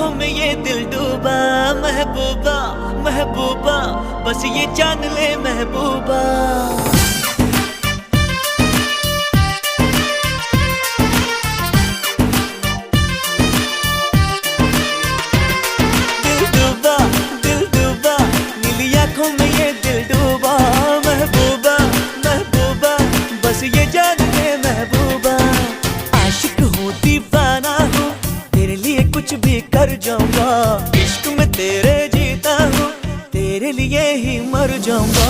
आंखों में ये दिल डूबा, महबूबा महबूबा बस ये जान ले महबूबा। दिल डूबा नीली आंखों में ये दिल डूबा, महबूबा महबूबा बस ये जान ले महबूबा। आशिक हूँ दीवाना हूँ, तेरे लिए कुछ भी कर जाऊंगा। इश्क में तेरे जीता हूँ, तेरे लिए ही मर जाऊंगा।